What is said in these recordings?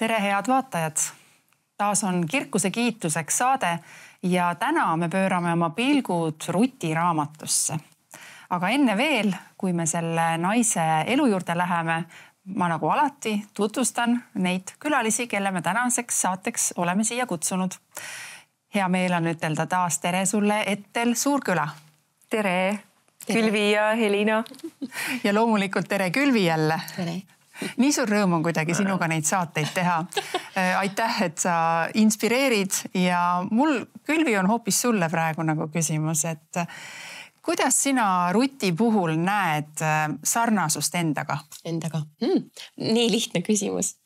Tere, head vaatajad! Taas on Kirkuse kiituseks saade ja täna me pöörame oma pilgud Ruti raamatusse. Aga enne veel, kui me selle naise elu juurde läheme, ma nagu alati tutvustan neid külalisi, kelle me tänaseks saateks oleme siia kutsunud. Hea meel on ütelda taas tere sulle Ettel Suurküla. Tere, Külvi ja Helina. Ja loomulikult tere Külvi jälle. Tere. Nii suur rõõm on kuidagi sinuga neid saateid teha. Aitäh, et sa inspireerid ja mul Külvi on hoopis sulle praegu nagu küsimus, et kuidas sina Ruti puhul näed sarnasust endaga? Endaga? Nii lihtne küsimus.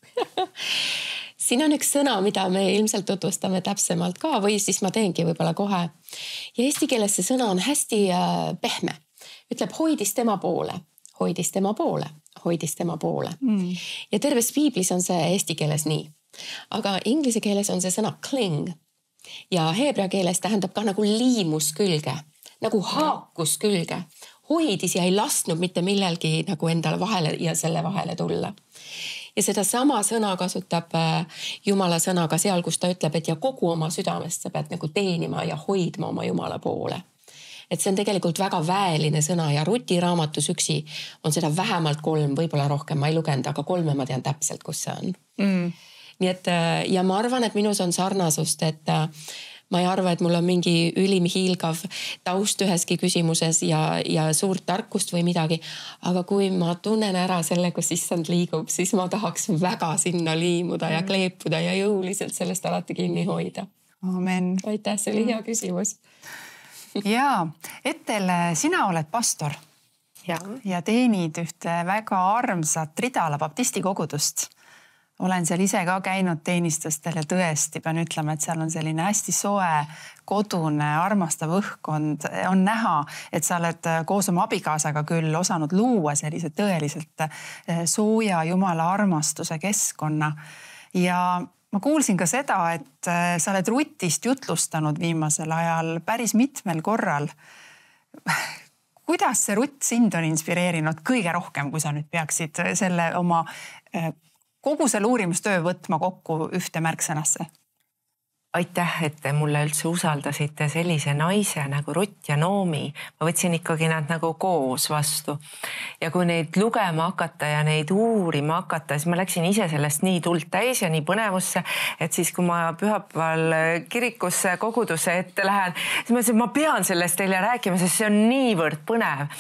Siin on üks sõna, mida me ilmselt tutvustame täpsemalt ka või siis ma teengi võib-olla kohe. Ja eesti keeles see sõna on hästi pehme. Ütleb hoidis tema poole, hoidis tema poole. Hoidis tema poole. Ja terves piiblis on see eesti keeles nii. Aga inglise keeles on see sõna cling. Ja heebrea keeles tähendab ka nagu liimus külge. Nagu haakus külge. Hoidis ja ei lasknud mitte millelgi nagu endale vahele ja selle vahele tulla. Ja seda sama sõna kasutab Jumala sõnaga seal, kus ta ütleb, et ja kogu oma südamest sa pead nagu teenima ja hoidma oma Jumala poole. Et see on tegelikult väga väeline sõna ja Ruti raamatus üksi on seda vähemalt 3, võib-olla rohkem, ma ei lugenud, aga 3 ma tean täpselt, kus see on. Nii et, ja ma arvan, et minus on sarnasust, et ma ei arva, et mul on mingi ülim hiilgav taust üheski küsimuses ja suurt tarkust või midagi. Aga kui ma tunnen ära selle, kus issand liigub, siis ma tahaks väga sinna liimuda ja kleepuda ja jõuliselt sellest alati kinni hoida. Amen. Aitäh, see oli hea küsimus. Jaa, Ettel, sina oled pastor ja teenid ühte väga armsat Ridala baptisti kogudust. Olen seal ise ka käinud teenistustel ja tõesti pean ütlema, et seal on selline hästi soe, kodune, armastav õhkkond. On näha, et sa oled koos oma abikaasaga küll osanud luua sellise tõeliselt sooja Jumala armastuse keskkonna. Ja ma kuulsin ka seda, et sa oled Rutist jutlustanud viimasel ajal päris mitmel korral. Kuidas see Rutt sind on inspireerinud kõige rohkem, kui sa nüüd peaksid selle oma kogu selle uurimustöö võtma kokku ühte märksõnasse? Aitäh, et te mulle üldse usaldasite sellise naise nagu Rutt ja Noomi. Ma võtsin ikkagi nad nagu koos vastu. Ja kui neid lugema hakata ja neid uurima hakata, siis ma läksin ise sellest nii tuld täis ja nii põnevusse, et siis kui ma pühapäeval kirikusse koguduse ette lähen, siis ma ütlesin, ma pean sellest teile rääkima, sest see on niivõrd põnev.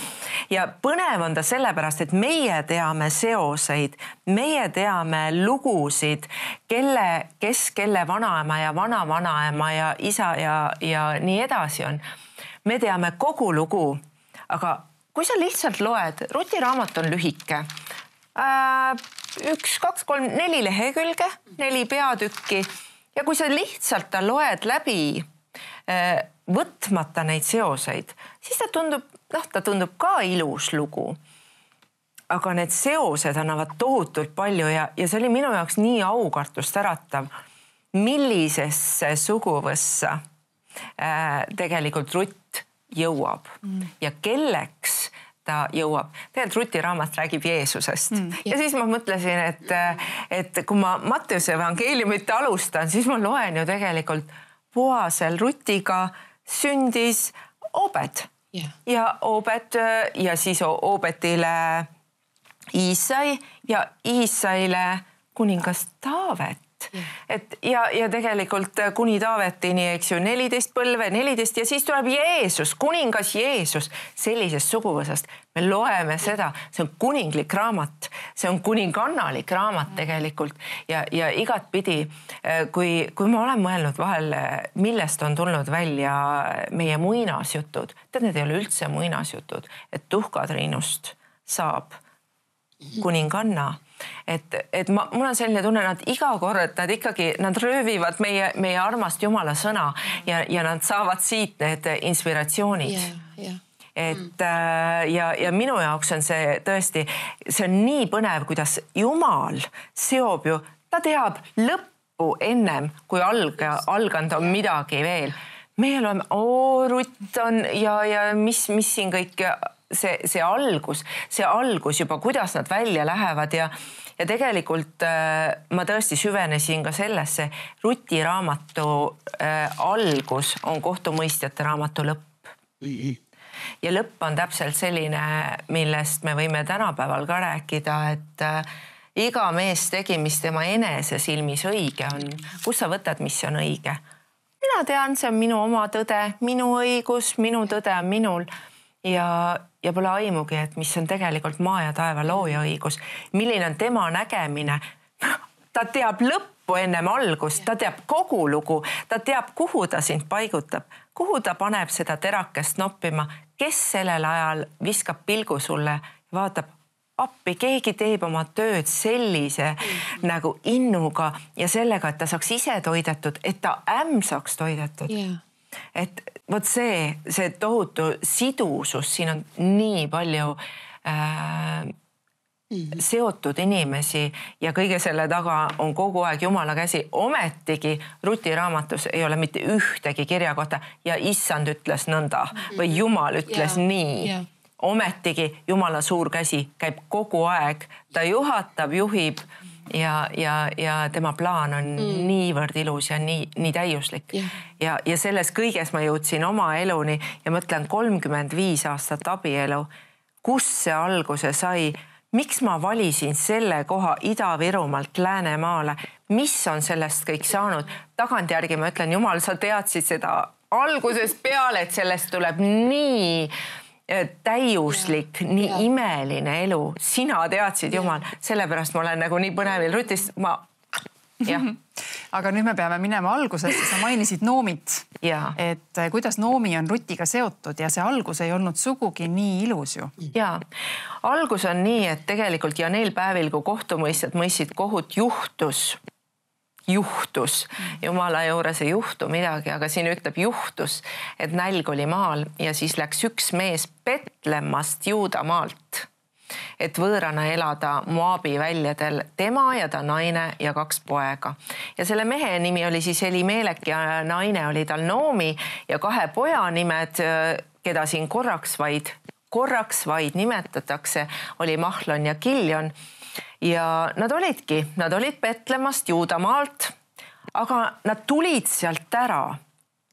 Ja põnev on ta sellepärast, et meie teame seoseid, meie teame lugusid, kes kelle vanaema ja vanaema ja isa ja nii edasi on. Me teame kogu lugu, aga kui sa lihtsalt loed, Ruti raamat on lühike. 1, 2, 3, 4 lehekülge, 4 peatükki. Ja kui sa lihtsalt ta loed läbi, võtmata neid seoseid, siis ta tundub ka ilus lugu. Aga need seosed annavad tohutult palju ja see oli minu jaoks nii aukartust äratav, millisesse suguvõssa tegelikult Rutt jõuab ja kelleks ta jõuab. Tegelikult Ruti raamat räägib Jeesusest. Ja siis ma mõtlesin, et kui ma Matteuse evangeeliumit alustan, siis ma loen ju tegelikult Boasel Rutiga sündis Obed. Ja Obed ja siis Obedile Iisai ja Iisaile kuningas Taavet. Ja tegelikult kuni Taavetini, eks ju, 14 põlve, 14 ja siis tuleb Jeesus, kuningas Jeesus sellisest suguvõsast. Me loeme seda, see on kuninglik raamat, see on kuningannalik raamat tegelikult ja igatpidi, kui ma olen mõelnud vahel, millest on tulnud välja meie muinasjutud, need ei ole üldse muinasjutud, et Tuhkatriinust saab kuninganna. Et mul on selline tunne, nad iga kord, nad röövivad meie armast Jumala sõna ja nad saavad siit need inspiratsioonid. Ja minu jaoks on see tõesti, see on nii põnev, kuidas Jumal seob ju, ta teab lõppu ennem, kui algand on midagi veel. Meie oleme, Rutt on ja mis siin kõik see algus juba, kuidas nad välja lähevad ja tegelikult ma tõesti süvenesin ka sellesse. Ruti raamatu algus on kohtumõistjate raamatu lõpp. Ja lõpp on täpselt selline, millest me võime tänapäeval ka rääkida, et iga mees tegi, mis tema enese silmis õige on. Kus sa võtad, mis on õige? Mina tean, see on minu oma tõde, minu õigus, minu tõde on minul. Ja pole aimugi, et mis on tegelikult maa ja taeva looja õigus. Milline on tema nägemine? Ta teab lõppu ennem algust, ta teab kogu lugu, ta teab, kuhu ta sind paigutab, kuhu ta paneb seda terakest noppima, kes sellel ajal viskab pilgu sulle ja vaatab appi, keegi teeb oma tööd sellise nagu innuga ja sellega, et ta saaks ise toidetud, et ta saaks toidetud. Et vot see tohutu sidusus, siin on nii palju seotud inimesi ja kõige selle taga on kogu aeg Jumala käsi. Ometigi Ruti raamatus ei ole mitte ühtegi kirja kohta ja issand ütles nõnda või Jumal ütles nii. Ometigi Jumala suur käsi käib kogu aeg, ta juhatab, juhib ja tema plaan on niivõrd ilus ja nii täiuslik. Ja selles kõiges ma jõudsin oma eluni ja mõtlen 35 aastat abielu, kus see alguse sai, miks ma valisin selle koha Ida-Virumaalt Läänemaale, mis on sellest kõik saanud. Tagantjärgi ma ütlen, Jumal, sa teadsid seda algusest peale, et sellest tuleb nii täiuslik, nii imeline elu. Sina teadsid, Jumal, sellepärast ma olen nagu nii põnevil Rutist. Aga nüüd me peame minema algusesse, sa mainisid Noomit, et kuidas Noomi on Rutiga seotud ja see algus ei olnud sugugi nii ilus ju. Ja, algus on nii, et tegelikult ja neil päevil, kui kohtumõistjad mõistsid kohut, juhtus. Jumala juures ei juhtu midagi, aga siin ütleb juhtus, et nälg oli maal ja siis läks üks mees Betlemmast Juudamaalt, et võõrana elada Moabi väljadel, tema ja ta naine ja 2 poega. Ja selle mehe nimi oli siis Elimelek ja naine oli tal Noomi ja 2 poja nimed, keda siin korraks vaid nimetatakse, oli Mahlon ja Kiljon. Ja nad olid Betlemmast Juudamaalt, aga nad tulid sealt ära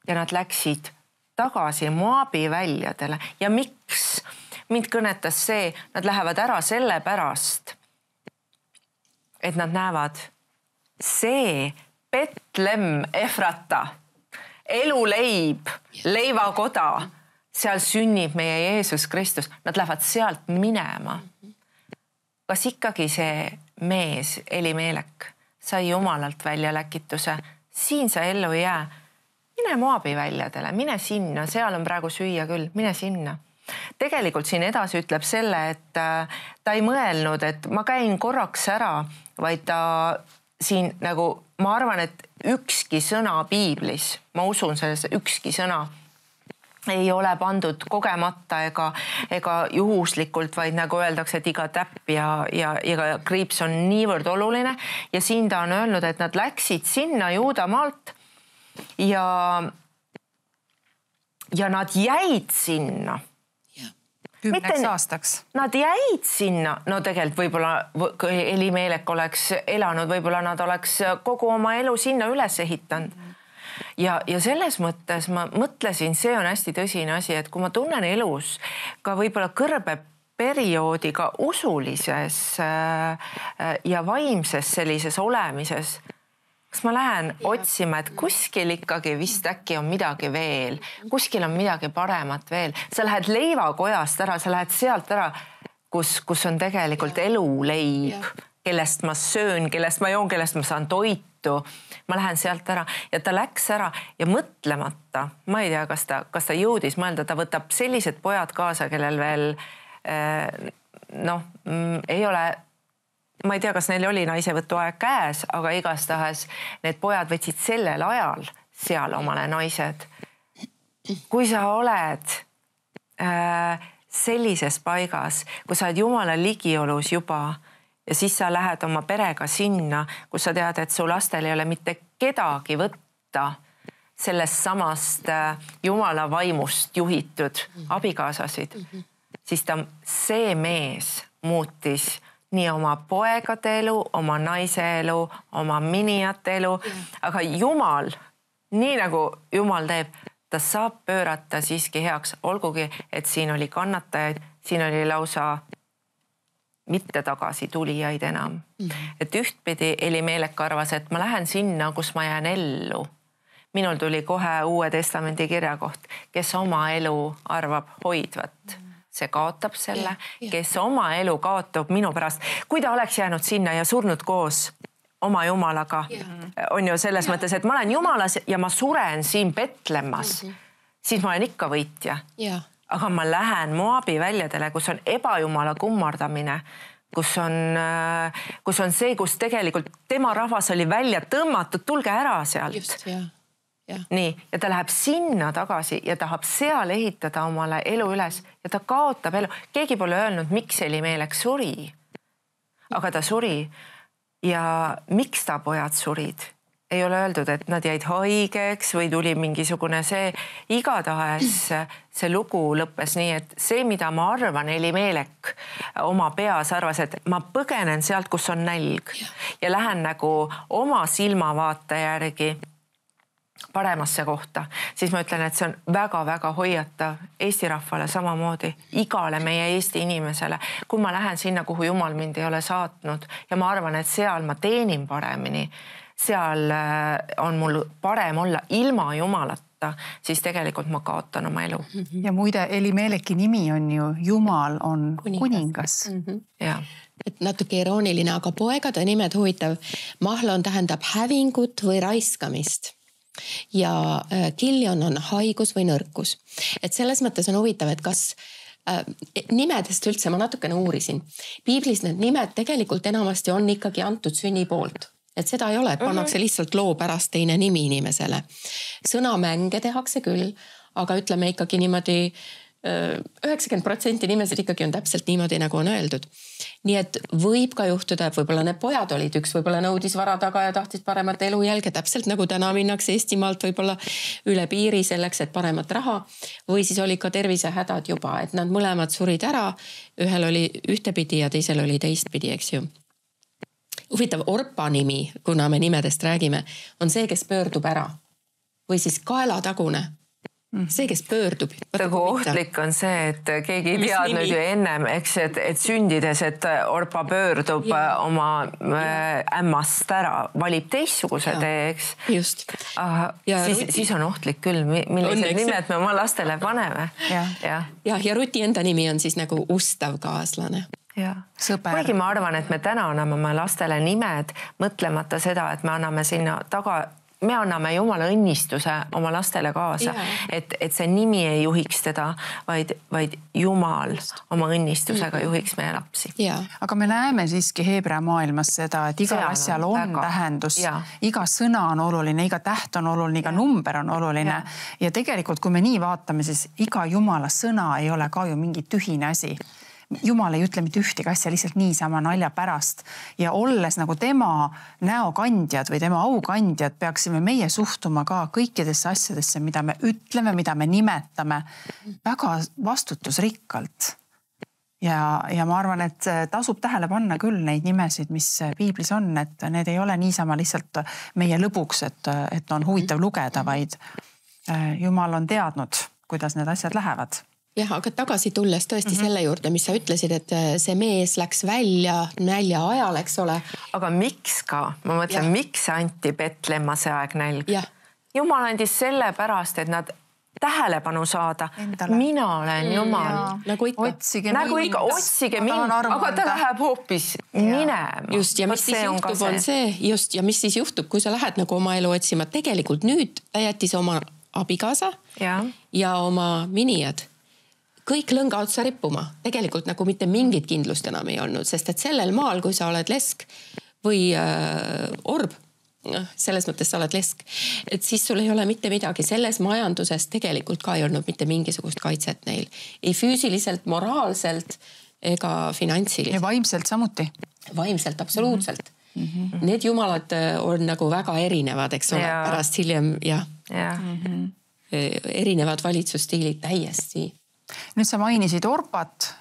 ja nad läksid tagasi Moabi väljadele. Ja miks? Mind kõnetas see, nad lähevad ära sellepärast, et nad näevad see Betlemm Efrata, eluleib, leivakoda, seal sünnib meie Jeesus Kristus. Nad lähevad sealt minema. Kas ikkagi see mees, Elimelek, sai Jumalalt välja läkituse? Siin sa ellu ei jää. Mine Moabi väljadele, mine sinna, seal on praegu süüa küll, mine sinna. Tegelikult siin edasi ütleb selle, et ta ei mõelnud, et ma käin korraks ära, vaid ta siin nagu, ma arvan, et ükski sõna piiblis, ma usun sellesse ükski sõna, ei ole pandud kogemata ega juhuslikult, vaid nagu öeldakse, et iga täpp ja kriips on niivõrd oluline. Ja siin ta on öelnud, et nad läksid sinna Juudamaalt ja nad jäid sinna. 10 aastaks. Nad jäid sinna. No tegelikult võib-olla, kui Elimelek oleks elanud, võib-olla nad oleks kogu oma elu sinna üles ehitanud. Ja selles mõttes ma mõtlesin, see on hästi tõsine asi, et kui ma tunnen elus ka võib-olla kõrbe perioodi ka usulises ja vaimses sellises olemises, kas ma lähen otsima, et kuskil ikkagi vist äkki on midagi veel, kuskil on midagi paremat veel. Sa lähed leivakojast ära, sa lähed sealt ära, kus on tegelikult eluleib, kellest ma söön, kellest ma joon, kellest ma saan toitu. Ma lähen sealt ära ja ta läks ära ja mõtlemata, ma ei tea, kas ta jõudis mõelda, ta võtab sellised pojad kaasa, kellel veel ei ole, ma ei tea, kas neil oli naisevõtu aeg käes, aga igastahes need pojad võtsid sellel ajal seal omale naised. Kui sa oled sellises paigas, kui sa oled Jumala ligiolus juba ja siis sa lähed oma perega sinna, kus sa tead, et su lastel ei ole mitte kedagi võtta sellest samast Jumala vaimust juhitud abikaasasid. siis see mees muutis nii oma poegade elu, oma naise elu, oma miniate elu, aga Jumal, nii nagu Jumal teeb, ta saab pöörata siiski heaks, olgugi, et siin oli kannatajaid, siin oli lausa mitte tagasi tulijaid enam. Et ühtpidi Elimelek arvas, et ma lähen sinna, kus ma jään ellu. Minul tuli kohe Uue Testamendi kirjakoht, kes oma elu arvab hoidvat. See kaotab selle, kes oma elu kaotab minu pärast. Kui ta oleks jäänud sinna ja surnud koos oma Jumalaga, on ju selles mõttes, et ma olen Jumalas ja ma suren siin Betlemmas, siis ma olen ikka võitja. Aga ma lähen Moabi väljadele, kus on ebajumala kummardamine, kus on see, kus tegelikult tema rahvas oli välja tõmmatud, tulge ära sealt. Just, jah. Nii, ja ta läheb sinna tagasi ja tahab seal ehitada omale elu üles ja ta kaotab elu. Keegi pole öelnud, miks Elimelek suri. Aga ta suri. Ja miks ta pojad surid? Ei ole öeldud, et nad jäid haigeks või tuli mingisugune see. Igatahes see lugu lõppes nii, et see, mida ma arvan, Elimelek oma peas arvas, et ma põgenen sealt, kus on nälg ja lähen nagu oma silmavaate järgi paremasse kohta, siis ma ütlen, et see on väga-väga hoiatav Eesti rahvale samamoodi, igale meie Eesti inimesele, kui ma lähen sinna, kuhu Jumal mind ei ole saatnud ja ma arvan, et seal ma teenin paremini, seal on mul parem olla ilma Jumalata, siis tegelikult ma kaotan oma elu. Ja muide, Elimeleki nimi on ju Jumal on kuningas. Ja. Et natuke irooniline, aga poegade nimed huvitav. Mahlon tähendab hävingut või raiskamist. Ja Kiljon on haigus või nõrkus. Et selles mõttes on huvitav, et kas nimedest üldse ma natukene uurisin. Piiblis need nimed tegelikult enamasti on ikkagi antud sünni poolt. Et seda ei ole, et pannakse lihtsalt loo pärast teine nimi inimesele. Sõnamänge tehakse küll, aga ütleme ikkagi niimoodi 90% nimesid ikkagi on täpselt niimoodi, nagu on öeldud. Nii et võib ka juhtuda, et võib-olla need pojad olid, üks võib-olla nõudis vara taga ja tahtis paremat elujälge, täpselt nagu täna minnakse Eestimaalt võib-olla üle piiri selleks, et paremat raha. Või siis oli ka tervisehädad juba, et nad mõlemad surid ära. Ühel oli ühtepidi ja teisel oli teistpidi, eks ju. Huvitav Orpa nimi, kuna me nimedest räägime, on see, kes pöördub ära. Või siis kaelatagune. See, kes pöördub. Nagu ohtlik on see, et keegi ei teadnud ju ennem, eks, et sündides, et Orpa pöördub oma ämmast ära, valib teistsuguse tee, eks. Just. Siis on ohtlik küll, millised nimed me oma lastele paneme. Ja Ruti enda nimi on siis nagu ustav kaaslane. Kuigi ma arvan, et me täna anname oma lastele nimed, mõtlemata seda, et me anname sinna taga, me anname Jumala õnnistuse oma lastele kaasa, et see nimi ei juhiks teda, vaid Jumal oma õnnistusega juhiks meie lapsi. Aga me näeme siiski Heebrea maailmas seda, et igal asjal on tähendus, iga sõna on oluline, iga täht on oluline, iga number on oluline. Ja tegelikult, kui me nii vaatame, siis iga Jumala sõna ei ole ka ju mingi tühine asi. Jumal ei ütle mitte ühtegi asja lihtsalt niisama nalja pärast ja olles nagu tema näokandjad või tema aukandjad, peaksime meie suhtuma ka kõikidesse asjadesse, mida me ütleme, mida me nimetame väga vastutusrikkalt. Ja ma arvan, et tasub tähele panna küll neid nimesid, mis piiblis on, et need ei ole niisama lihtsalt meie lõbuks, et on huvitav lugeda, vaid Jumal on teadnud, kuidas need asjad lähevad. Jah, aga tagasi tulles tõesti selle juurde, mis sa ütlesid, et see mees läks välja nälja ajal, eks ole. Aga miks ka? Ma mõtlen, miks anti Betlemmase aeg nälg? Jumal andis selle pärast, et nad tähelepanu saada. Endale. Mina olen Jumal. Nagu ikka. Otsige mind, aga ta läheb hoopis minema. Just, ja mis siis juhtub on see, ja mis siis juhtub, kui sa lähed nagu oma elu otsima. Tegelikult nüüd ta jättis oma abikaasa ja oma minijad. Kõik lõnga otsa rippuma. Tegelikult nagu mitte mingit kindlust enam ei olnud, sest et sellel maal, kui sa oled lesk või orb, selles mõttes sa oled lesk, et siis sul ei ole mitte midagi. Selles majanduses tegelikult ka ei olnud mitte mingisugust kaitset neil. Ei füüsiliselt, moraalselt ega finantsiliselt. Ja vaimselt samuti. Vaimselt, absoluutselt. Need jumalad on nagu väga erinevad, eks ole, pärast hiljem erinevad valitsusstiilid täiesti. Nüüd sa mainisid Orpat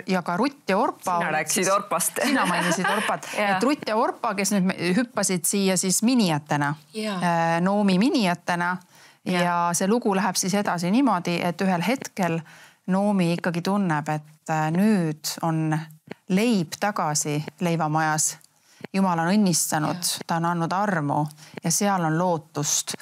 ja ka Rutt ja Orpa. Sina rääkisid Orpast. Sina mainisid Orpat. Et Rutt ja Orpa, kes nüüd hüppasid siia siis minijatena, Noomi minijatena ja see lugu läheb siis edasi niimoodi, et ühel hetkel Noomi ikkagi tunneb, et nüüd on leib tagasi leivamajas. Jumal on õnnistanud, ta on andnud armu ja seal on lootust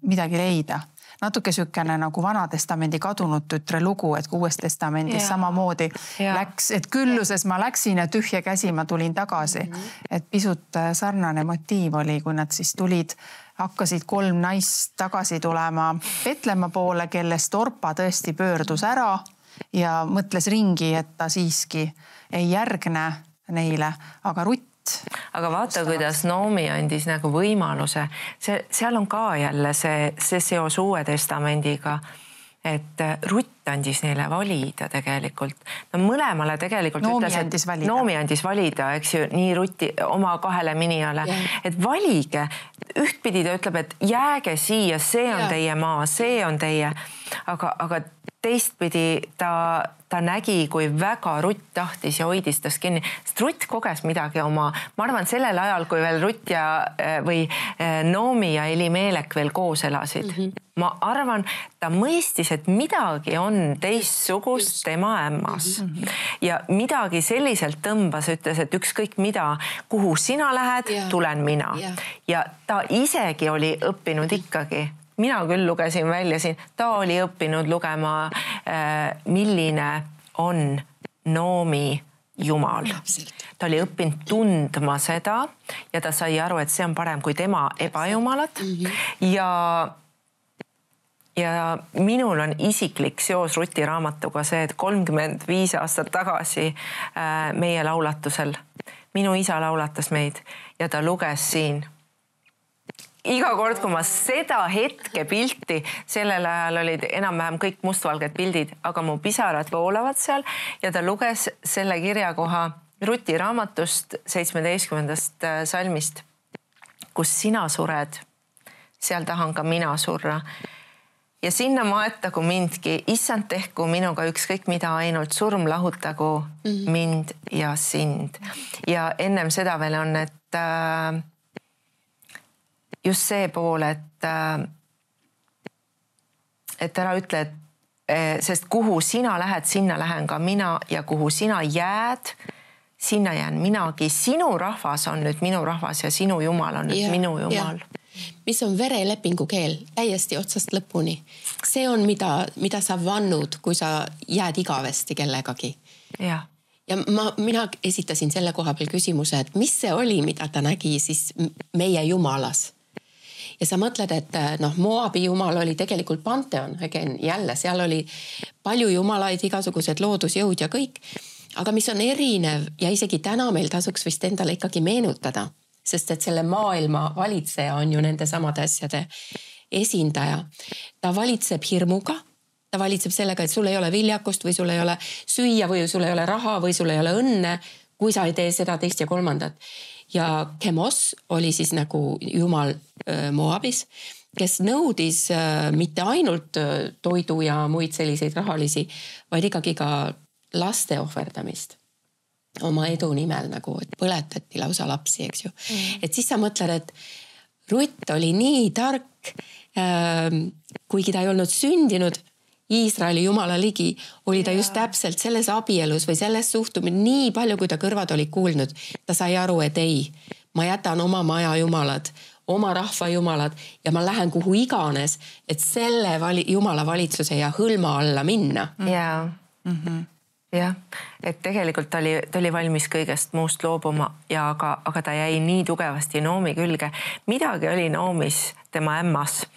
midagi leida. Natuke sükene nagu Vanatestamendi kadunud tütre lugu, et Uues testamendis samamoodi läks, et külluses ma läksin ja tühja käsi ma tulin tagasi. Et pisut sarnane motiiv oli, kui nad siis tulid, hakkasid 3 naist tagasi tulema Petlemma poole, kellest Orpa tõesti pöördus ära ja mõtles ringi, et ta siiski ei järgne neile, aga Rutt. Aga vaata, kuidas Noomi andis nagu võimaluse. Seal on ka jälle see seos Uue testamendiga, et Rutt andis neile valida tegelikult. No mõlemale tegelikult Noomi andis valida, eks ju, nii Rutti oma 2 minijale, et valige. Ühtpidi ta ütleb, et jääge siia, see on teie maa, see on teie. Aga teistpidi ta nägi, kui väga Rutt tahtis ja hoidis tast kinni. Sest Rutt koges midagi oma, ma arvan, sellel ajal, kui veel Rutt või Noomi ja Elimelek veel koos elasid. Ma arvan, ta mõistis, et midagi on teistsugust tema ämmas. Ja midagi selliselt tõmbas, ütles, et ükskõik mida, kuhu sina lähed, tulen mina. Ja ta isegi oli õppinud ikkagi. Mina küll lugesin välja siin, ta oli õppinud lugema, milline on Noomi Jumal. Ta oli õppinud tundma seda ja ta sai aru, et see on parem kui tema ebajumalad. Ja minul on isiklik seos Ruti raamatuga see, et 35 aastat tagasi meie laulatusel. Minu isa laulatas meid ja ta luges siin. Iga kord, kui ma seda hetke pilti, sellel ajal olid enam-vähem kõik mustvalged pildid, aga mu pisarad voolavad seal ja ta luges selle kirjakoha Ruti raamatust 17. salmist, kus sina sured, seal tahan ka mina surra. Ja sinna maetagu mindki, issand tehku minuga ükskõik mida, ainult surm lahutagu mind ja sind. Ja ennem seda veel on, et just see pool, et ära ütle, sest kuhu sina lähed, sinna lähen ka mina ja kuhu sina jääd, sinna jään minagi. Sinu rahvas on nüüd minu rahvas ja sinu Jumal on nüüd minu Jumal. Mis on verelepingu keel täiesti otsast lõpuni. See on, mida sa vannud, kui sa jääd igavesti kellegagi. Ja mina esitasin selle koha peal küsimuse, et mis see oli, mida ta nägi siis meie Jumalas. Ja sa mõtled, et Moabi Jumal oli tegelikult panteon, jälle seal oli palju jumalaid, igasugused loodusjõud ja kõik. Aga mis on erinev ja isegi täna meil tasuks vist endale ikkagi meenutada, sest et selle maailma valitseja on ju nende samade asjade esindaja. Ta valitseb hirmuga, ta valitseb sellega, et sul ei ole viljakust või sul ei ole süüa või sul ei ole raha või sul ei ole õnne, kui sa ei tee seda, teist ja kolmandat. Ja Chemos oli siis nagu Jumal Moabis, kes nõudis mitte ainult toidu ja muid selliseid rahalisi, vaid ikkagi ka laste ohverdamist oma edu nimel, nagu et põletati lausa lapsi, eks ju. Et siis sa mõtled, et Rutt oli nii tark, kuigi ta ei olnud sündinud Iisraeli Jumala ligi, oli ta just täpselt selles abielus või selles suhtumine nii palju, kui ta kõrvad oli kuulnud. Ta sai aru, et ei, ma jätan oma maja jumalad, oma rahva jumalad ja ma lähen kuhu iganes, et selle Jumala valitsuse ja hõlma alla minna. Jah, et tegelikult ta oli valmis kõigest muust loobuma, aga ta jäi nii tugevasti Noomi külge. Midagi oli Noomis tema ämmas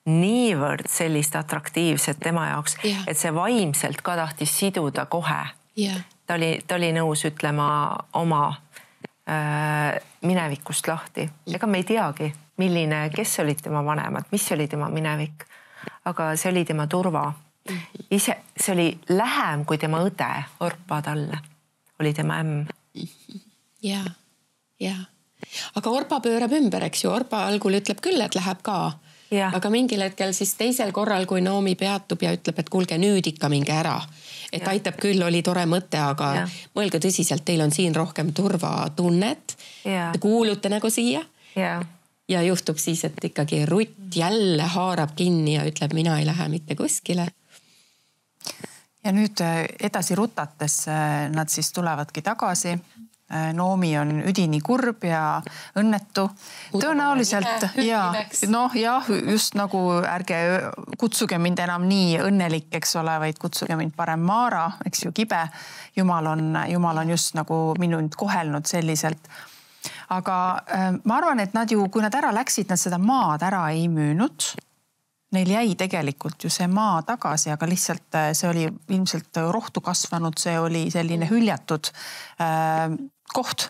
niivõrd sellist atraktiivset tema jaoks, et see vaimselt ka tahtis siduda kohe. Ta oli nõus ütlema oma minevikust lahti. Ega me ei teagi, kes olid tema vanemad, mis oli tema minevik, aga see oli tema turva. See oli lähem kui tema õde Orpa talle, oli tema ämm. Ja. Aga Orpa pöörab ümber, eks ju. Orpa algul ütleb küll, et läheb ka aga mingil hetkel siis teisel korral, kui Naomi peatub ja ütleb, et kuulge, nüüd ikka minge ära. Et aitab küll, oli tore mõte, aga mõelge tõsiselt, teil on siin rohkem turvatunnet. Te kuulute nagu siia. Ja juhtub siis, et ikkagi Rutt jälle haarab kinni ja ütleb, mina ei lähe mitte kuskile. Ja nüüd edasi rutates nad siis tulevadki tagasi. Naomi on üdini kurb ja õnnetu. Tõenäoliselt, just nagu ärge kutsuge mind enam nii õnnelik, eks ole, vaid kutsuge mind parem Mara, eks ju, kibe. Jumal on just nagu mind kohelnud selliselt. Aga ma arvan, et kui nad ära läksid, nad seda maad ära ei müünud. Neil jäi tegelikult ju see maa tagasi, aga lihtsalt see oli ilmselt rohtu kasvanud, see oli selline hüljatud koht.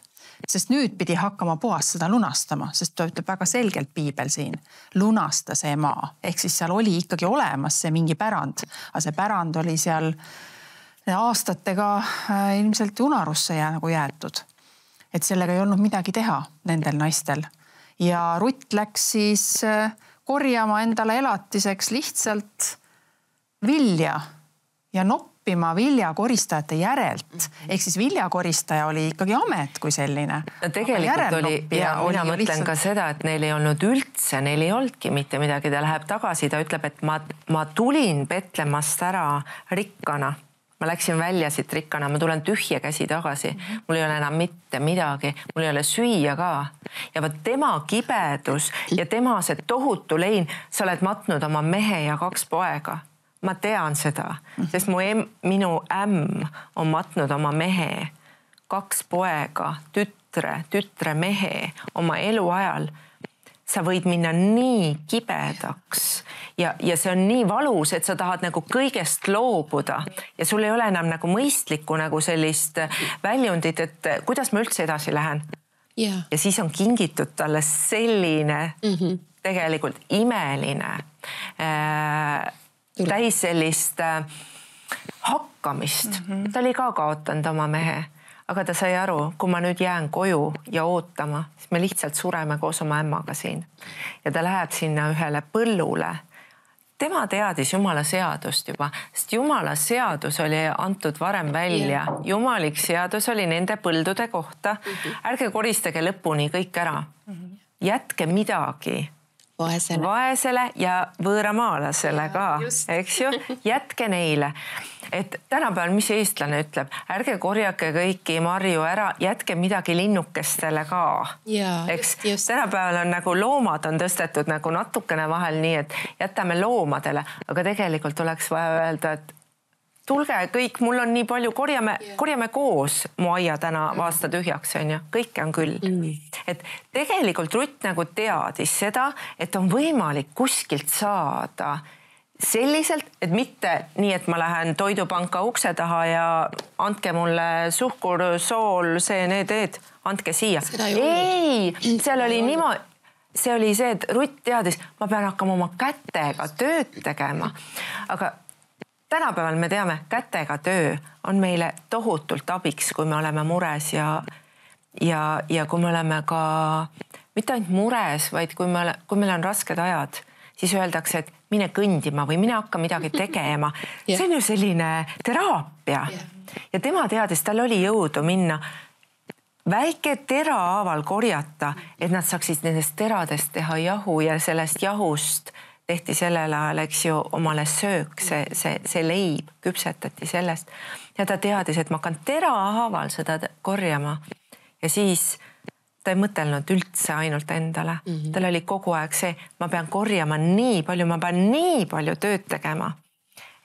Sest nüüd pidi hakkama Boas seda lunastama, sest ta ütleb väga selgelt piibel siin. Lunasta see maa. Ehk siis seal oli ikkagi olemas see mingi pärand. Aga see pärand oli seal aastatega ilmselt unarusse jäetud. Et sellega ei olnud midagi teha nendel naistel. Ja Rutt läks siis korjama endale elatiseks lihtsalt vilja ja noppima viljakoristajate järelt. Ehk siis viljakoristaja oli ikkagi amet kui selline. No tegelikult oli, ja mina mõtlen ka seda, et neil ei olnud üldse, neil ei olnudki mitte midagi. Ta läheb tagasi, ta ütleb, et ma tulin Betlemast ära rikkana. Ma läksin välja siit rikkana, ma tulen tühje käsi tagasi. Mul ei ole enam mitte midagi, mul ei ole süüa ka. Ja võt tema kibedus ja tema see tohutu lein, sa oled matnud oma mehe ja 2 poega. Ma tean seda, sest minu ämm on matnud oma mehe, 2 poega, tütre mehe oma eluajal. Sa võid minna nii kibedaks ja see on nii valus, et sa tahad nagu kõigest loobuda ja sul ei ole enam nagu mõistlikku nagu sellist väljundit, et kuidas ma üldse edasi lähen. Ja siis on kingitud talle selline tegelikult imeline täis sellist hakkamist. Ta oli ka kaotanud oma mehe. Aga ta sai aru, kui ma nüüd jään koju ja ootama, siis me lihtsalt sureme koos oma ämmaga siin. Ja ta läheb sinna ühele põllule. Tema teadis Jumala seadust juba, sest Jumala seadus oli antud varem välja. Jumalik seadus oli nende põldude kohta. Ärge koristage lõpuni kõik ära. Jätke midagi vaesele ja võõramaalasele ka, eks ju? Jätke neile. Et tänapäeval, mis eestlane ütleb, ärge korjake kõiki marju ära, jätke midagi linnukestele ka. Eks tänapäeval on nagu loomad on tõstetud nagu natukene vahel nii, et jätame loomadele, aga tegelikult oleks vaja öelda, et tulge kõik, mul on nii palju, korjame koos mu aia täna aasta tühjaks, on ju, kõike on küll. Et tegelikult Rutt nagu teadis seda, et on võimalik kuskilt saada selliselt, et mitte nii, et ma lähen toidupanka ukse taha ja andke mulle suhkur, sool, need, andke siia. Ei, seal oli niimoodi, see oli see, et Rutt teadis, ma pean hakkama oma kätega tööd tegema. Aga tänapäeval me teame, kätega töö on meile tohutult abiks, kui me oleme mures ja kui me oleme ka mitte ainult mures, vaid kui meil on rasked ajad, siis öeldakse, et mine kõndima või mine hakka midagi tegema. See on ju selline teraapia. Ja tema teadis, tal oli jõudu minna väike terahaaval korjata, et nad saaksid nendest teradest teha jahu ja sellest jahust tehti sellel ajal, eks ju, omale söök, see leib küpsetati sellest. Ja ta teadis, et ma hakkan terahaaval seda korjama. Ja siis ta ei mõtelnud üldse ainult endale. Tal oli kogu aeg see, ma pean korjama nii palju, ma pean nii palju tööd tegema,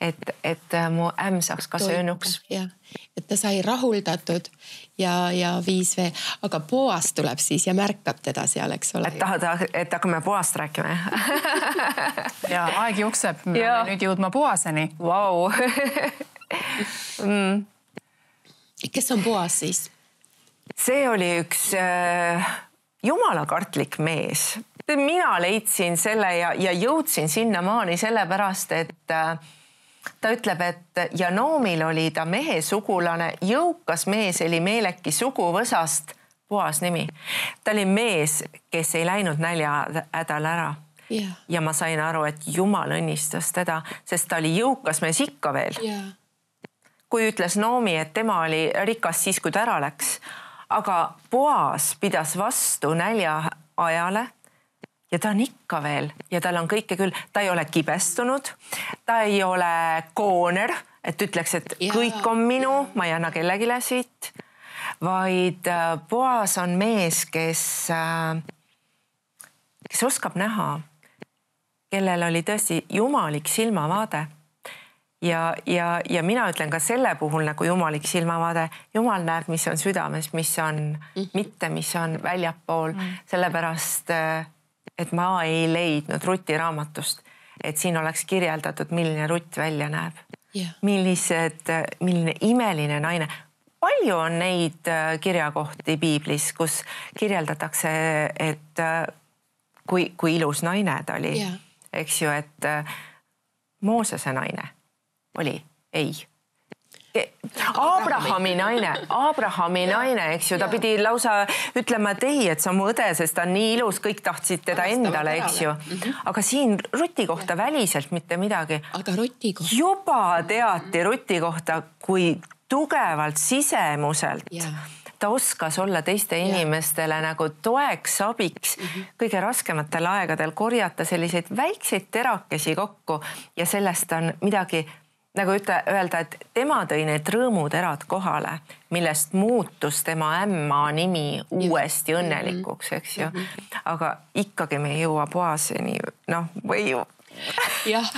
et mu ämm saaks ka söönuks. Et ta sai rahuldatud ja viis vee. Aga Boas tuleb siis ja märkab teda seal, eks ole. Et hakkame Boast rääkima. Ja aeg jookseb, me nüüd jõudma Boaseni. Vau. Kes on Boas siis? See oli üks jumalakartlik mees. Mina leidsin selle ja jõudsin sinna maani sellepärast, et ta ütleb, et ja Naomil oli ta mehe sugulane, jõukas mees oli Meeleki suguvõsast, Boas nimi. Ta oli mees, kes ei läinud nälja hädal ära. ja ma sain aru, et Jumal õnnistas teda, sest ta oli jõukas mees ikka veel. Kui ütles Noomi, et tema oli rikas siis, kui ta ära läks, aga Boas pidas vastu nälja ajale ja ta on ikka veel ja tal on kõike küll, ta ei ole kibestunud, ta ei ole kooner, et ütleks, et kõik on minu, ma ei anna kellegile siit, vaid Boas on mees, kes oskab näha, kellel oli tõesti jumalik silmavaade. Ja mina ütlen ka selle puhul nagu jumalik silmavaade, Jumal näeb, mis on südames, mis on mitte, mis on väljapool, sellepärast, et ma ei leidnud Ruti raamatust, et siin oleks kirjeldatud, milline Rutt välja näeb. Milline imeline naine. Palju on neid kirjakohti piiblis, kus kirjeldatakse, et kui ilus naine ta oli, eks ju, et Moosese naine oli, ei. Abrahami naine, eks ju, ta pidi lausa ütlema, et ei, et sa mu õde, sest ta on nii ilus, kõik tahtsid teda endale, eks ju. Aga siin Ruti kohta väliselt mitte midagi. Aga Ruti kohta? Juba teati Ruti kohta, kui tugevalt sisemuselt ta oskas olla teiste inimestele nagu toeks, abiks, kõige raskematel aegadel korjata selliseid väikseid terakesi kokku ja sellest on midagi nagu öelda, et tema tõi need rõõmuterad kohale, millest muutus tema ämma nimi uuesti õnnelikuks, eks ju. Aga ikkagi me ei jõua Boaseni, või ju. Jah,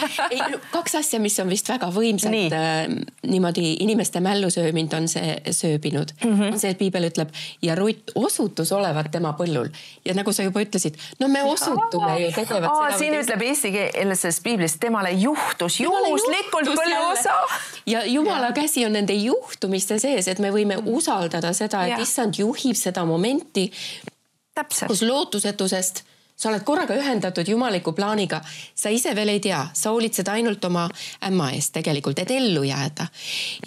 kaks asja, mis on vist väga võimsalt niimoodi inimeste mällu söömind on see sööbinud. On see, et piibel ütleb ja Rutt osutus olevat tema põllul. Ja nagu sa juba ütlesid, no me osutume ju tegevat seda. Siin ütleb eesti keeles piiblis, temale juhtus juhuslikult põlluosa. Ja Jumala käsi on nende juhtumiste sees, et me võime usaldada seda, et issand juhib seda momenti, kus lootusetusest sa oled korraga ühendatud jumaliku plaaniga. Sa ise veel ei tea, sa hoolitsed ainult oma ämma eest tegelikult, et ellu jääda.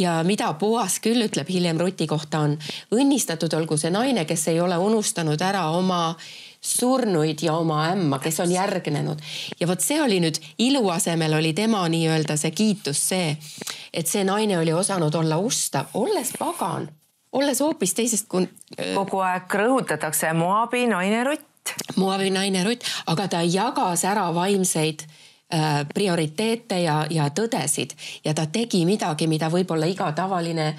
Ja mida Boas küll ütleb hiljem Ruti kohta on õnnistatud olgu see naine, kes ei ole unustanud ära oma surnuid ja oma ämma, kes on järgnenud. Ja vot see oli nüüd ilu asemel oli tema nii-öelda see kiitus see, et see naine oli osanud olla ustav, olles pagan, olles hoopis teisest kui... Kogu aeg rõhutatakse Moabi naine Rutt. Moabi naine Rutt, aga ta jagas ära vaimseid prioriteete ja tõdesid ja ta tegi midagi, mida võib-olla iga tavaline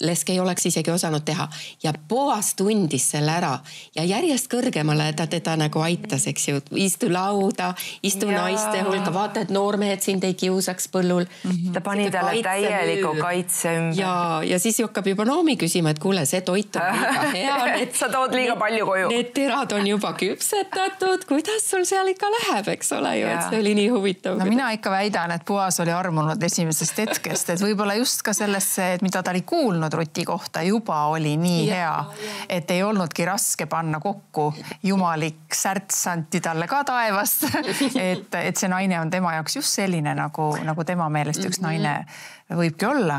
lesk ei oleks isegi osanud teha. Ja Boas tundis selle ära ja järjest kõrgemale ta teda nagu aitas, eks ju. Istu lauda, istu naiste hulka, vaata, et noormehed sind ei kiusaks põllul. Ta pani talle täieliku kaitse ümber. Ja siis hakkab juba Noomi küsima, et kuule, see toit on liiga hea. Sa tood liiga palju koju. Need terad on juba küpsetatud, kuidas sul seal ikka läheb, eks ole ju, et see oli nii huvitav. No mina ikka väidan, et Boas oli armunud esimesest hetkest, et võib-olla just ka sellesse, et mida ta oli kuulnud Ruti kohta juba oli nii hea, et ei olnudki raske panna kokku jumalik särts anti talle ka taevast, et see naine on tema jaoks just selline, nagu tema meelest üks naine võibki olla.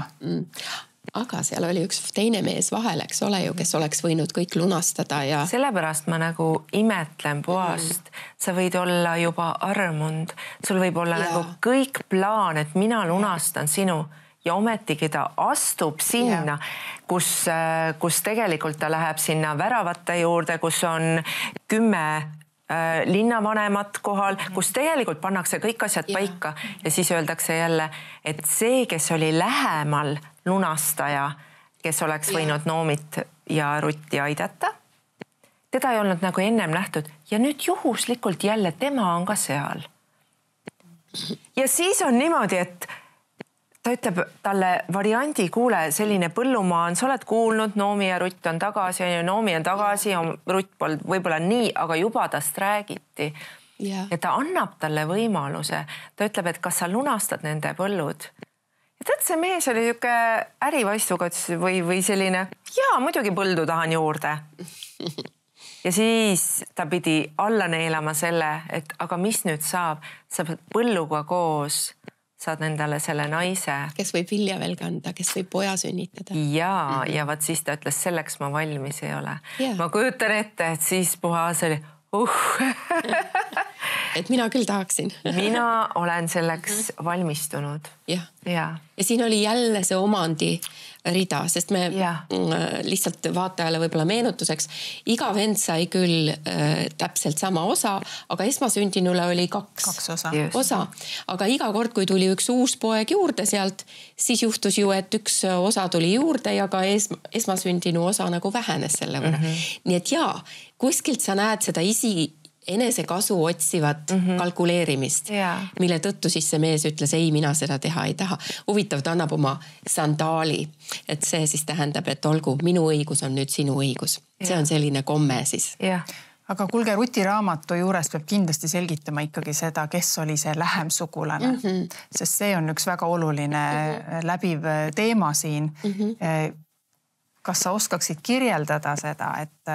Aga seal oli üks teine mees vahel, eks ole ju, kes oleks võinud kõik lunastada ja... Sellepärast ma nagu imetlen Boast. Sa võid olla juba armunud. Sul võib olla nagu kõik plaan, et mina lunastan sinu. Ja ometigi ta astub sinna, kus tegelikult ta läheb sinna väravate juurde, kus on 10 linnavanemat kohal, kus tegelikult pannakse kõik asjad paika ja siis öeldakse jälle, et see, kes oli lähemal lunastaja, kes oleks võinud Noomit ja Rutti aidata, teda ei olnud nagu ennem nähtud ja nüüd juhuslikult jälle tema on ka seal. Ja siis on niimoodi, et ta ütleb talle variandi, kuule, selline põllumaa on, sa oled kuulnud, Noomi ja Rutt on tagasi, Noomi on tagasi, Rutt polnud võib-olla nii, aga juba tast räägiti. Ja ta annab talle võimaluse. Ta ütleb, et kas sa lunastad nende põllud. Ja tead, see mees oli niisugune ärivaistuga või selline, muidugi põldu tahan juurde. Ja siis ta pidi alla neelama selle, et aga mis nüüd saab? Sa pead põlluga koos saad endale selle naise. Kes võib vilja veel kanda, kes võib poja sünnitada. Ja vaat siis ta ütles, selleks ma valmis ei ole. Ma kujutan ette, et siis Boas oli et mina küll tahaksin. Mina olen selleks valmistunud. Ja siin oli jälle see omandi rida, sest me lihtsalt vaatajale võib-olla meenutuseks, iga vend sai küll täpselt sama osa, aga esmasündinule oli kaks osa. Aga iga kord, kui tuli üks uus poeg juurde sealt, siis juhtus ju, et üks osa tuli juurde ja ka esmasündinu osa nagu vähenes selle võrra. Nii et kuskilt sa näed seda enesekasu otsivat kalkuleerimist, mille tõttu siis see mees ütles, ei, mina seda teha ei taha. Huvitav, ta annab oma sandaali, et see siis tähendab, et olgu, minu õigus on nüüd sinu õigus. See on selline komme siis. Aga kuulge, Ruti raamatu juures peab kindlasti selgitama ikkagi seda, kes oli see lähem sugulane. Sest see on üks väga oluline läbiv teema siin. Kas sa oskaksid kirjeldada seda, et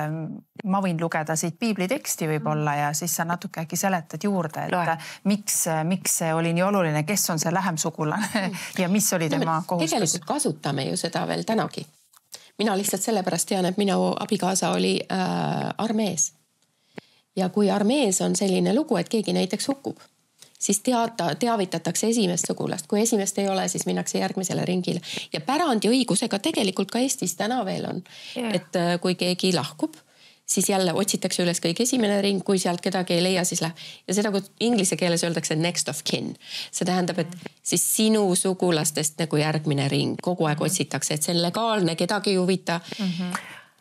ma võin lugeda siit piibliteksti võib-olla ja siis sa natuke äkki seletad juurde, et miks see oli nii oluline, kes on see lähem sugulane ja mis oli tema kohustus? Tegelikult kasutame ju seda veel tänagi. Mina lihtsalt sellepärast tean, et minu abikaasa oli armees. Ja kui armees on selline lugu, et keegi näiteks hukkub, siis teavitatakse esimest sugulast. Kui esimest ei ole, siis minnakse järgmisele ringile. Ja pärandi õigusega tegelikult ka Eestis täna veel on. Et kui keegi lahkub, siis jälle otsitakse üles kõik esimene ring, kui sealt kedagi ei leia, siis läheb. Ja seda, kui inglise keeles öeldakse next of kin. See tähendab, et siis sinu sugulastest nagu järgmine ring. Kogu aeg otsitakse, et see on legaalne, kedagi ei huvita.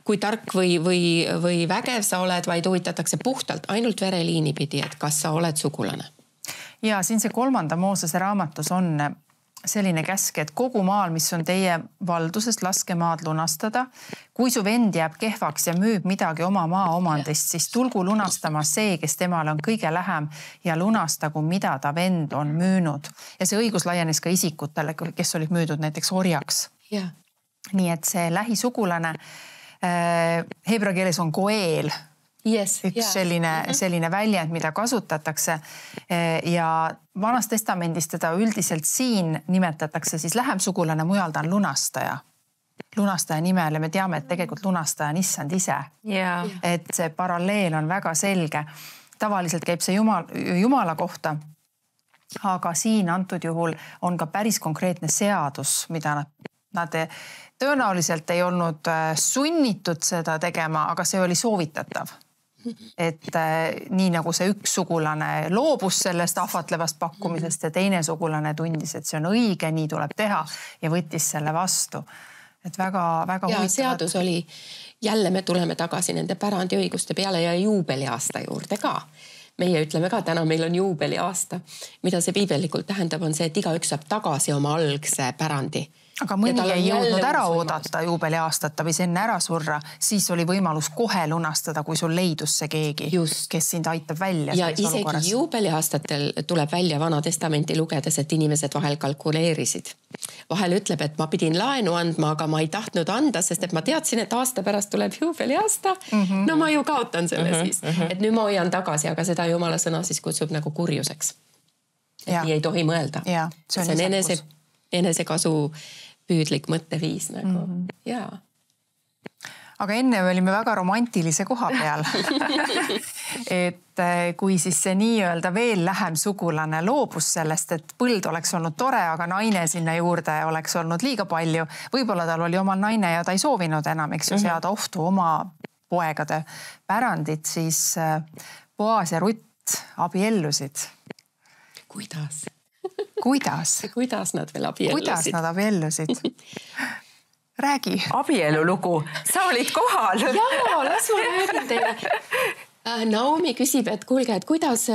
Kui tark või vägev sa oled, vaid huvitatakse puhtalt ainult vereliini pidi, et kas sa oled sugulane. Ja siin see 3. Moosese raamatus on selline käsk, et kogu maal, mis on teie valdusest, laske maad lunastada. Kui su vend jääb kehvaks ja müüb midagi oma maa omandist, siis tulgu lunastama see, kes temale on kõige lähem ja lunastagu, mida ta vend on müünud. Ja see õigus laienes ka isikutele, kes olid müüdud näiteks orjaks. Nii et see lähisugulane heebrea keeles on goeel. Üks selline väljend, mida kasutatakse ja Vanas Testamendis teda üldiselt siin nimetatakse siis lähem sugulane, mujal ta on lunastaja. Lunastaja nimel ja me teame, et tegelikult lunastaja on issand ise. Et see paralleel on väga selge. Tavaliselt käib see Jumala kohta, aga siin antud juhul on ka päris konkreetne seadus, mida nad tõenäoliselt ei olnud sunnitud seda tegema, aga see oli soovitatav. Et nii nagu see üks sugulane loobus sellest ahvatlevast pakkumisest ja teine sugulane tundis, et see on õige, nii tuleb teha ja võttis selle vastu. Et väga huvitav. Seadus oli, jälle me tuleme tagasi nende pärandiõiguste peale ja juubeliaasta juurde ka. Meie ütleme ka, täna meil on juubeliaasta. Mida see piibelikult tähendab, on see, et igaüks saab tagasi oma algse pärandi. Aga mõni ei jõudnud ära oodata juubeliaastata või see enne ära surra, siis oli võimalus kohe lunastada, kui sul leidus see keegi, kes sind aitab välja. Ja isegi juubeliaastatel tuleb välja Vana Testamenti lugedes, et inimesed vahel kalkuleerisid. Vahel ütleb, et ma pidin laenu andma, aga ma ei tahtnud anda, sest et ma teadsin, et aasta pärast tuleb juubeliaasta. No ma ju kaotan selle siis. Et nüüd ma hoian tagasi, aga seda Jumala sõna siis kutsub nagu kurjuseks. Et nii ei tohi mõelda. See on enesekasu püüdlik mõtteviis nagu. Aga enne olime väga romantilise koha peal. Et kui siis see nii-öelda veel lähem sugulane loobus sellest, et põld oleks olnud tore, aga naine sinna juurde oleks olnud liiga palju. Võib-olla tal oli oma naine ja ta ei soovinud enam, eks ju, seada ohtu oma poegade pärandit, siis Boas ja Rutt abiellusid. Kuidas nad veel abiellusid? Kuidas nad abiellusid? Räägi. Abielulugu. Sa olid kohal. Jaa, las ma räägin teile. Naomi küsib, et kuulge, et kuidas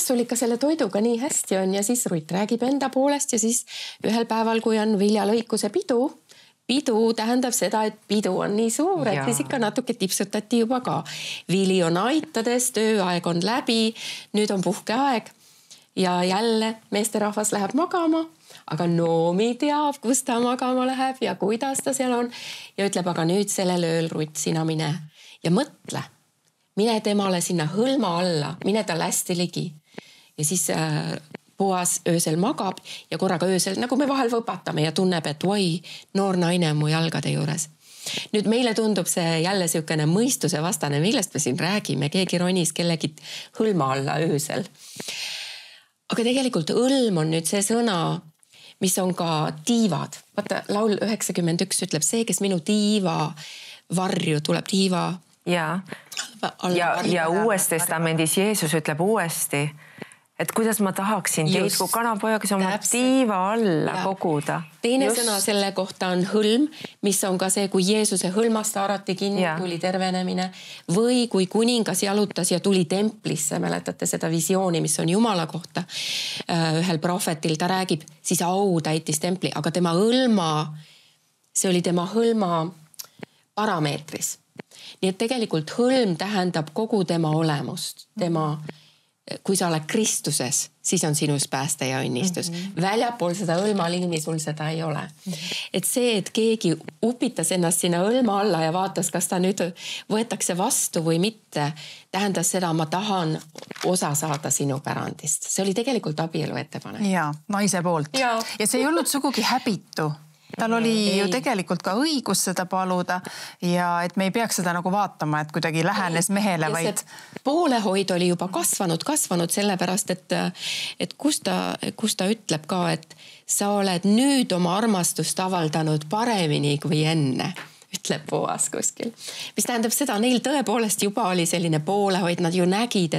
sul ikka selle toiduga nii hästi on ja siis Rutt räägib enda poolest ja siis ühel päeval, kui on viljalõikuse pidu tähendab seda, et pidu on nii suur, et siis ikka natuke tipsutati juba ka. Vili on aitades, tööaeg on läbi, nüüd on puhkeaeg. Ja jälle meesterahvas läheb magama, aga Noomi teab, kus ta magama läheb ja kuidas ta seal on. Ja ütleb, aga nüüd sellel ööl, Rutt, sina mine ja mõtle. Mine temale sinna hõlma alla, mine tal hästi ligi. Ja siis Boas öösel magab ja korraga öösel, nagu me vahel võpatame ja tunneb, et oi, noor naine on mu jalgade juures. Nüüd meile tundub see jälle niisugune mõistuse vastane, millest me siin räägime, keegi ronis kellegi hõlma alla öösel. Aga tegelikult õlm on nüüd see sõna, mis on ka tiivad. Vaata, laul 91 ütleb see, kes minu tiiva varju tuleb tiiva. Ja uues testamendis Jeesus ütleb uuesti, et kuidas ma tahaksin teid kui kanapoja, kes oma tiiva alla koguda. Teine sõna selle kohta on hõlm, mis on ka see, kui Jeesuse hõlmast haarati kinni, tuli tervenemine. Või kui kuningas jalutas ja tuli templisse, mäletate seda visiooni, mis on Jumala kohta ühel prohvetil, ta räägib, siis au täitis templi, aga tema hõlma, see oli tema hõlma parameetris. Nii et tegelikult hõlm tähendab kogu tema olemust, kui sa oled Kristuses, siis on sinus pääste ja õnnistus. Väljapool seda hõlmaliini sul seda ei ole. Et see, et keegi upitas ennast sinna hõlma alla ja vaatas, kas ta nüüd võetakse vastu või mitte, tähendas seda, ma tahan osa saada sinu pärandist. See oli tegelikult abielu ettepanek. Ja, naise poolt. Ja see ei olnud sugugi häbitu. Tal oli ju tegelikult ka õigus seda paluda ja et me ei peaks seda nagu vaatama, et kuidagi lähenes mehele, vaid... Poolehoid oli juba kasvanud sellepärast, et kus ta ütleb ka, et sa oled nüüd oma armastust avaldanud paremini kui enne. Ütleb Boas kuskil. Mis tähendab seda, neil tõepoolest juba oli selline poolehoid, nad ju nägid,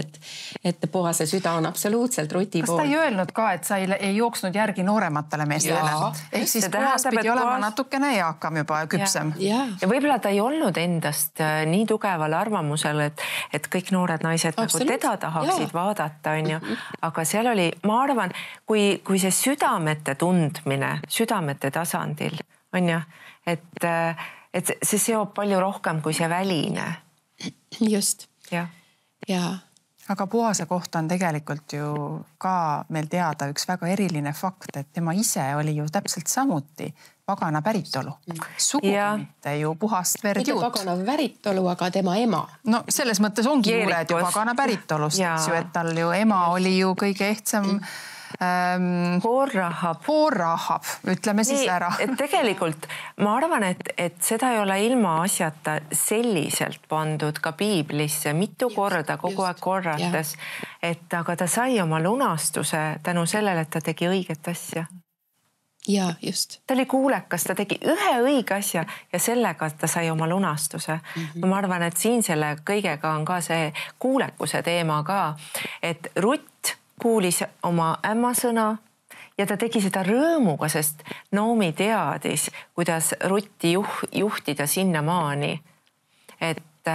et Boase süda on absoluutselt Ruti pool. Kas ta ei öelnud ka, et sa ei jooksnud järgi noorematele meestele? Ehk siis Boas pidi olema natukene eakam juba, küpsem. Ja võib-olla ta ei olnud endast nii tugeval arvamusel, et kõik noored naised nagu teda tahaksid vaadata, on ju. Aga seal oli, ma arvan, kui see südamete tundmine, südamete tasandil, on ju, et see seob palju rohkem kui see väline. Just. Ja. Aga Boase kohta on tegelikult ju ka meil teada üks väga eriline fakt, et tema ise oli ju täpselt samuti pagana päritolu. Sugugi mitte ju puhast verd juut. Mitte pagana päritolu, aga tema ema. No selles mõttes ongi juured ju pagana päritolust, et tal ju ema oli ju kõige ehtsam Hoorrahab, ütleme siis ära. Et tegelikult ma arvan, et seda ei ole ilma asjata selliselt pandud ka piiblisse mitu korda kogu aeg korrates, et aga ta sai oma lunastuse tänu sellele, et ta tegi õiget asja. Ja, just. Ta oli kuulekas, ta tegi ühe õige asja ja sellega ta sai oma lunastuse. Ma arvan, et siin selle kõigega on ka see kuulekuse teema ka, et Rutt kuulis oma ämma sõna ja ta tegi seda rõõmuga, sest Noomi teadis, kuidas Rutti juhtida sinna maani, et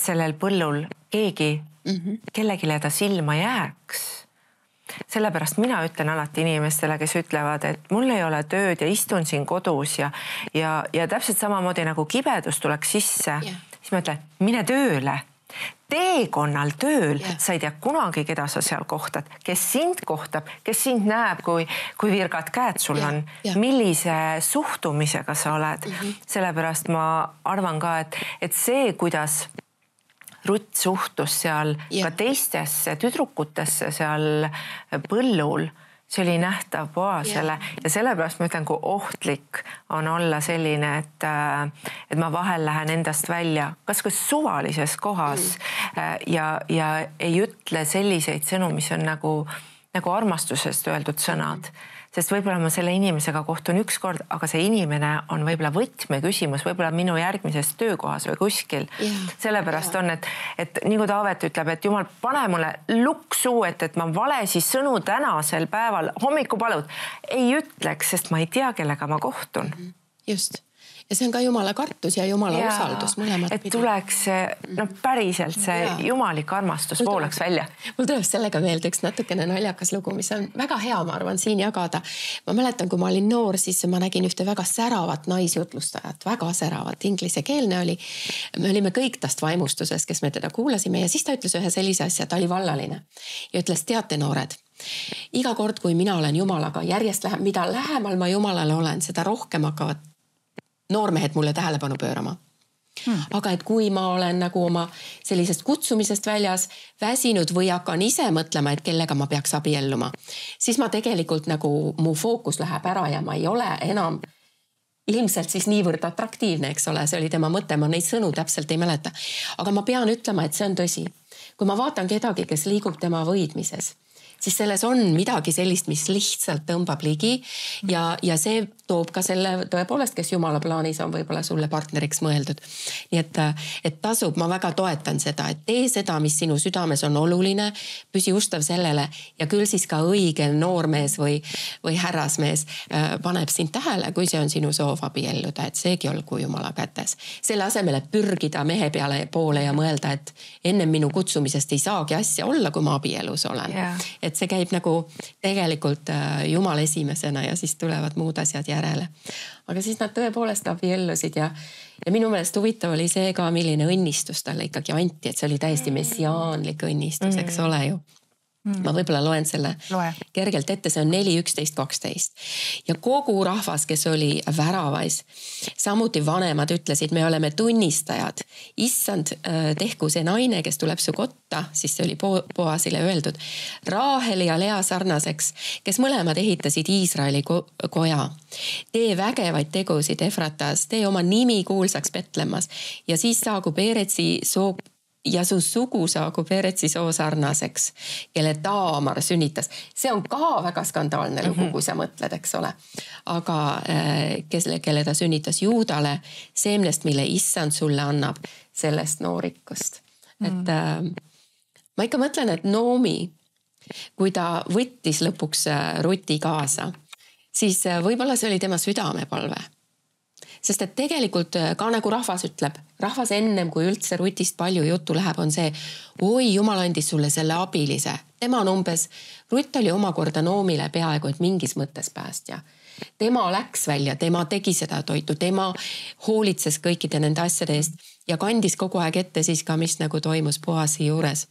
sellel põllul kellegile ta silma jääks. Sellepärast mina ütlen alati inimestele, kes ütlevad, et mul ei ole tööd ja istun siin kodus ja täpselt samamoodi nagu kibedus tuleks sisse, siis ma ütlen, mine tööle. Teekonnal tööl, sa ei tea kunagi, keda sa seal kohtad, kes sind kohtab, kes sind näeb, kui virgad käed sul on, millise suhtumisega sa oled. Sellepärast ma arvan ka, et see, kuidas Rutt suhtus seal ka teistesse tüdrukutesse seal põllul, see oli nähtav Boasele ja sellepärast ma ütlen, kui ohtlik on olla selline, et ma vahel lähen endast välja, kas suvalises kohas ja ei ütle selliseid sõnu, mis on nagu armastusest öeldud sõnad. Sest võib-olla ma selle inimesega kohtun üks kord, aga see inimene on võib-olla võtmeküsimus, võib-olla minu järgmises töökohas või kuskil. Sellepärast on, et nii kui Taavet ütleb, et Jumal, pane mulle lukk suu, et ma valesi sõnu tänasel päeval hommikupalud ei ütleks, sest ma ei tea, kellega ma kohtun. Just. Ja see on ka Jumala kartus ja Jumala usaldus mõlemad. Et tuleks päriselt see jumalik armastus pooleks välja. Mul tuleb sellega meelde üks natukene naljakas lugu, mis on väga hea, ma arvan, siin jagada. Ma mäletan, kui ma olin noor, siis ma nägin ühte väga säravat naisjutlustajat, väga säravat, inglisekeelne oli. Me olime kõik tast vaimustuses, kes me teda kuulasime ja siis ta ütles ühe sellise asja, ta oli vallaline ja ütles, teate noored, iga kord, kui mina olen Jumalaga järjest mida lähemal ma Jumalale olen, seda rohkem hakkavad noormehed mulle tähelepanu pöörama. Aga et kui ma olen nagu oma sellisest kutsumisest väljas väsinud või hakkan ise mõtlema, et kellega ma peaks abielluma, siis ma tegelikult nagu mu fookus läheb ära ja ma ei ole enam ilmselt siis niivõrd atraktiivne, eks ole, see oli tema mõte, ma neid sõnu täpselt ei mäleta. Aga ma pean ütlema, et see on tõsi. Kui ma vaatan kedagi, kes liigub tema võidmises, siis selles on midagi sellist, mis lihtsalt tõmbab ligi ja see toob ka selle tõepoolest, kes Jumala plaanis on võib-olla sulle partneriks mõeldud. Nii et tasub, ma väga toetan seda, et tee seda, mis sinu südames on oluline, püsi ustav sellele ja küll siis ka õige noormees või härrasmees paneb sind tähele, kui see on sinu soov abielluda, et seegi olgu Jumala kätes. Selle asemele pürgida mehe peale poole ja mõelda, et enne minu kutsumisest ei saagi asja olla, kui ma abielus olen. Et see käib nagu tegelikult Jumala esimesena ja siis tulevad muud asjad järele. Aga siis nad tõepoolest abiellusid ja minu meelest huvitav oli see ka, milline õnnistus talle ikkagi anti, et see oli täiesti messiaanlik õnnistus, eks ole ju. Ma võib-olla loen selle kergelt ette, see on 4:11-12. Ja kogu rahvas, kes oli väravais, samuti vanemad ütlesid, me oleme tunnistajad. Issand, tehku see naine, kes tuleb su kotta, siis see oli Boasile öeldud, Raaheli ja Lea sarnaseks, kes mõlemad ehitasid Iisraeli koja. Tee vägevaid tegusid Efratas, tee oma nimi kuulsaks Betlemmas ja siis saagub Peretsi ja su sugu saagub Peretsi soo sarnaseks, kelle Taamar sünnitas. See on ka väga skandaalne lugu, kui sa mõtled, eks ole. Aga kelle ta sünnitas Juudale, seemnest, mille issand sulle annab, sellest noorikust. Et ma ikka mõtlen, et Noomi, kui ta võttis lõpuks Ruti kaasa, siis võib-olla see oli tema südamepalve. Sest et tegelikult ka nagu rahvas ütleb, rahvas ennem kui üldse Rutist palju juttu läheb, on see, oi, Jumal andis sulle selle abilise. Tema on umbes, Rutt oli omakorda Noomile peaaegu, et mingis mõttes päästja. Tema läks välja, tema tegi seda toitu, tema hoolitses kõikide nende asjade eest ja kandis kogu aeg ette siis ka, mis nagu toimus Boasi juures.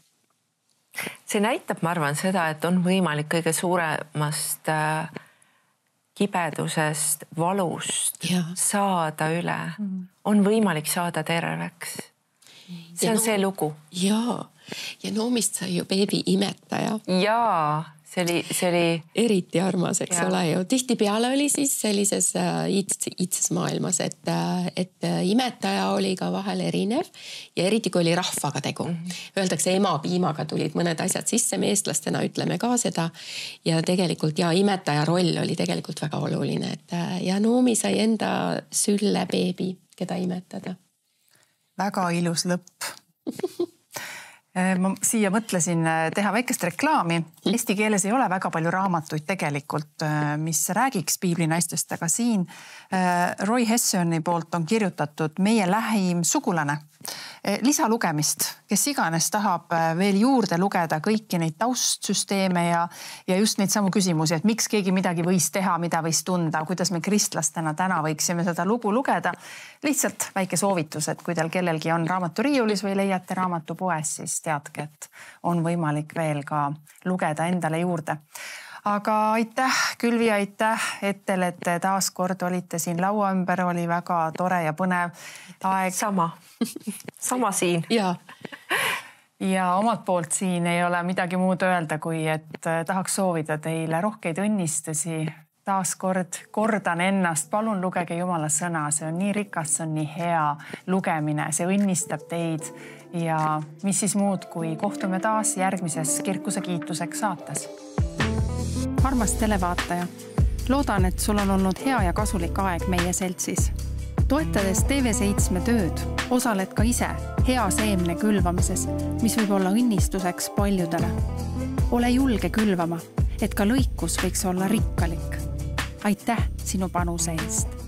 See näitab, ma arvan, seda, et on võimalik kõige suuremast kibedusest, valust saada üle. On võimalik saada terveks. See on see lugu. Ja Noomist sai ju beebi imetaja. Jaa, see oli eriti armas, eks ole ju. Tihtipeale oli siis sellises iitses maailmas, et imetaja oli ka vahel erinev ja eriti kui oli rahvaga tegu. Öeldakse, ema piimaga tulid mõned asjad sisse, me eestlastena ütleme ka seda ja tegelikult imetaja roll oli tegelikult väga oluline, ja Noomi sai enda sülle beebi, keda imetada. Väga ilus lõpp. Ma siia mõtlesin teha väikest reklaami. Eesti keeles ei ole väga palju raamatuid tegelikult, mis räägiks piiblinaistest, aga siin Roy Hessioni poolt on kirjutatud Meie lähim sugulane. Lisalugemist, kes iganes tahab veel juurde lugeda kõiki neid taustsüsteeme ja just neid samu küsimusi, et miks keegi midagi võis teha, mida võis tunda, kuidas me kristlastena täna võiksime seda lugu lugeda. Lihtsalt väike soovitus, et kui teil kellelgi on raamaturiiulis või leiate raamatupoes, siis teadke, et on võimalik veel ka lugeda endale juurde. Aga aitäh, Külvi, aitäh Ettele, et taas kord olite siin laua ümber, oli väga tore ja põnev aeg. Sama siin. Ja omalt poolt siin ei ole midagi muud öelda, kui et tahaks soovida teile rohkeid õnnistusi. Taas kord kordan ennast, palun lugege Jumala sõna, see on nii rikas, see on nii hea lugemine, see õnnistab teid ja mis siis muud, kui kohtume taas järgmises Kirkuse kiituseks saates. Armas televaataja, loodan, et sul on olnud hea ja kasulik aeg meie seltsis. Toetades TV7 tööd, osaled ka ise hea seemne külvamises, mis võib olla õnnistuseks paljudele. Ole julge külvama, et ka lõikus võiks olla rikkalik. Aitäh sinu panuse eest!